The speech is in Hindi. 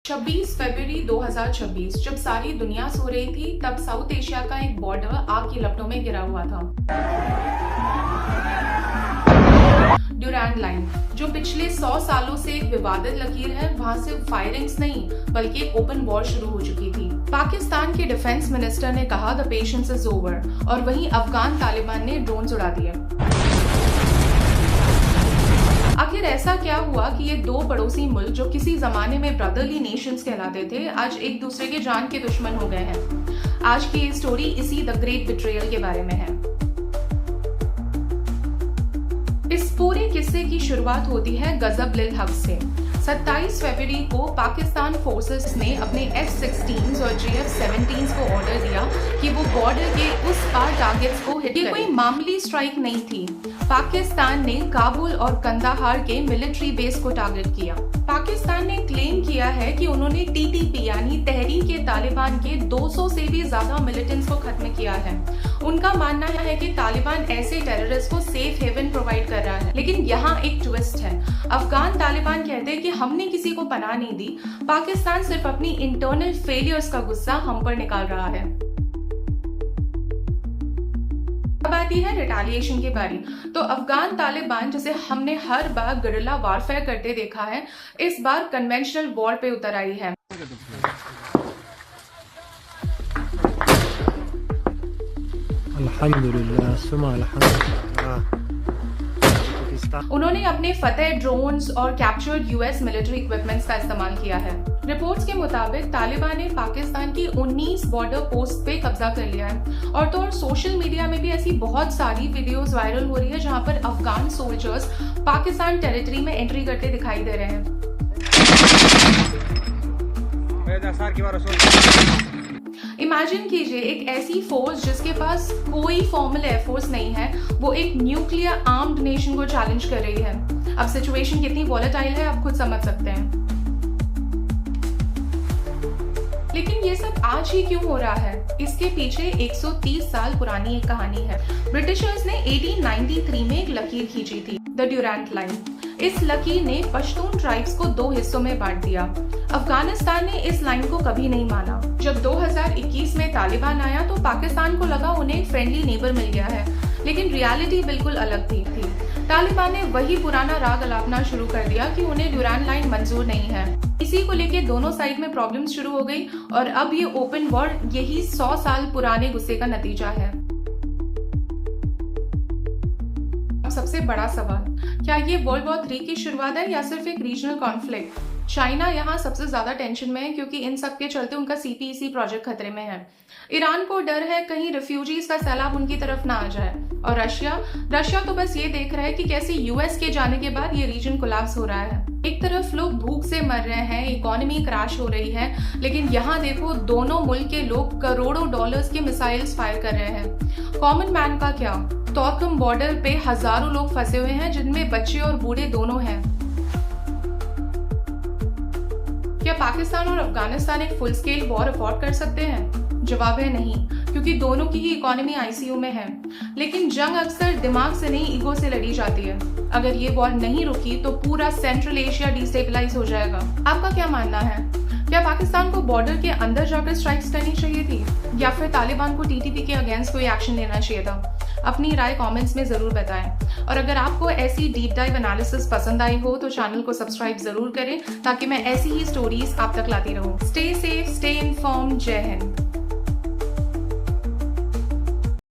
26 फरवरी 2026 जब सारी दुनिया सो रही थी, तब साउथ एशिया का एक बॉर्डर आग की लपटों में घिरा हुआ था। ड्यूरैंड लाइन, जो पिछले 100 सालों से एक विवादित लकीर है, वहां सिर्फ फायरिंग्स नहीं बल्कि एक ओपन वॉर शुरू हो चुकी थी। पाकिस्तान के डिफेंस मिनिस्टर ने कहा द पेशेंस इज ओवर, और वहीं अफगान तालिबान ने ड्रोन्स उड़ा दिए। आखिर ऐसा क्या हुआ कि ये दो पड़ोसी मुल्क जो किसी जमाने में ब्रदरली नेशंस कहलाते थे, आज एक दूसरे के जान के दुश्मन हो गए हैं। आज की ये स्टोरी इसी द ग्रेट बिट्रेयल के बारे में है। इस पूरे किस्से की शुरुआत होती है गजब लिल हक से। 27 फरवरी को पाकिस्तान फोर्सेस ने अपने F-16s और JF-17s को ऑर्डर दिया कि वो बॉर्डर के उस पार टारगेट्स को हिट करें। ये कोई मामूली स्ट्राइक नहीं थी। पाकिस्तान ने काबुल और कंदाहार के मिलिट्री बेस को टारगेट किया। पाकिस्तान ने क्लेम किया है कि उन्होंने TTP यानी तहरीक ए तालिबान के 200 से भी ज्यादा मिलिटेंट्स को खत्म किया है। उनका मानना है कि तालिबान ऐसे टेररिस्ट को सेफ हेवन प्रोवाइड कर रहा है। लेकिन यहाँ एक ट्विस्ट है। अफगान तालिबान कहते हैं कि हमने किसी को पनाह नहीं दी, पाकिस्तान सिर्फ अपनी इंटरनल फेलियर्स का गुस्सा हम पर निकाल रहा है। अब आती है रिटेलिएशन की बारी। तो अफगान तालिबान, जिसे हमने हर बार गुरिल्ला वारफेयर करते देखा है, इस बार कन्वेंशनल वॉर पे उतर आई है। अल्हम्दुलिल्लाह, सुमा अल्हम्दुलिल्लाह। उन्होंने अपने फतेह ड्रोन्स और कैप्चर्ड US मिलिट्री इक्विपमेंट्स का इस्तेमाल किया है। रिपोर्ट्स के मुताबिक तालिबान ने पाकिस्तान की 19 बॉर्डर पोस्ट पे कब्जा कर लिया है। और तो और सोशल मीडिया में भी ऐसी बहुत सारी वीडियोस वायरल हो रही है जहां पर अफगान सोल्जर्स पाकिस्तान टेरिटरी में एंट्री करते दिखाई दे रहे हैं। इमेजिन कीजिए एक ऐसी फोर्स जिसके पास कोई फॉर्मल एयरफोर्स नहीं है, वो एक न्यूक्लियर आर्म्ड नेशन को चैलेंज कर रही है। अब सिचुएशन कितनी वॉलेटाइल है आप खुद समझ सकते हैं। लेकिन ये सब आज ही क्यों हो रहा है? इसके पीछे 130 साल पुरानी एक कहानी है। ब्रिटिशर्स ने 1893 में एक लकीर खींची थी, द ड्यूरैंड लाइन। इस लकीर ने पश्तून ट्राइब्स को 2 हिस्सों में बांट दिया। अफगानिस्तान ने इस लाइन को कभी नहीं माना। जब 2021 में तालिबान आया तो पाकिस्तान को लगा उन्हें फ्रेंडली नेबर मिल गया है, लेकिन रियलिटी बिल्कुल अलग थी। तालिबान ने वही पुराना राग अलापना शुरू कर दिया कि उन्हें ड्यूरैंड लाइन मंजूर नहीं है। इसी को लेके दोनों साइड में प्रॉब्लम्स शुरू हो गई और अब ये ओपन वॉर यही 100 साल पुराने गुस्से का नतीजा है। सबसे बड़ा सवाल, क्या ये वर्ल्ड वॉर 3 की शुरुआत है या सिर्फ एक रीजनल कॉन्फ्लिक्ट? चाइना यहाँ सबसे ज्यादा टेंशन में है क्योंकि इन सब के चलते उनका CPEC प्रोजेक्ट खतरे में है। ईरान को डर है कहीं रिफ्यूजीज का सैलाब उनकी तरफ ना आ जाए। और रशिया तो बस ये देख रहा है कि कैसे US के जाने के बाद ये रीजन कोलैप्स हो रहा है। एक तरफ लोग भूख से मर रहे हैं, इकोनॉमी क्रैश हो रही है, लेकिन यहाँ देखो दोनों मुल्क के लोग करोड़ों डॉलर्स के मिसाइल्स फायर कर रहे हैं। कॉमन मैन का क्या? तोरकम बॉर्डर पे हजारों लोग फंसे हुए हैं, जिनमें बच्चे और बूढ़े दोनों हैं। क्या पाकिस्तान और अफगानिस्तान एक फुल स्केल वॉर अफोर्ड कर सकते हैं? जवाब है नहीं, क्योंकि दोनों की ही इकोनॉमी ICU में है। लेकिन जंग अक्सर दिमाग से नहीं, ईगो से लड़ी जाती है। अगर ये वॉर नहीं रुकी तो पूरा सेंट्रल एशिया डिस्टेबलाइज हो जाएगा। आपका क्या मानना है? क्या पाकिस्तान को बॉर्डर के अंदर जाकर स्ट्राइक्स करनी चाहिए थी, या फिर तालिबान को TTP के अगेंस्ट कोई एक्शन लेना चाहिए था? अपनी राय कमेंट्स में जरूर बताएं। और अगर आपको ऐसी डीप डाइव एनालिसिस पसंद आई हो तो चैनल को सब्सक्राइब जरूर करें, ताकि मैं ऐसी ही स्टोरीज आप तक लाती रहूं। Stay safe, stay informed. जय हिंद।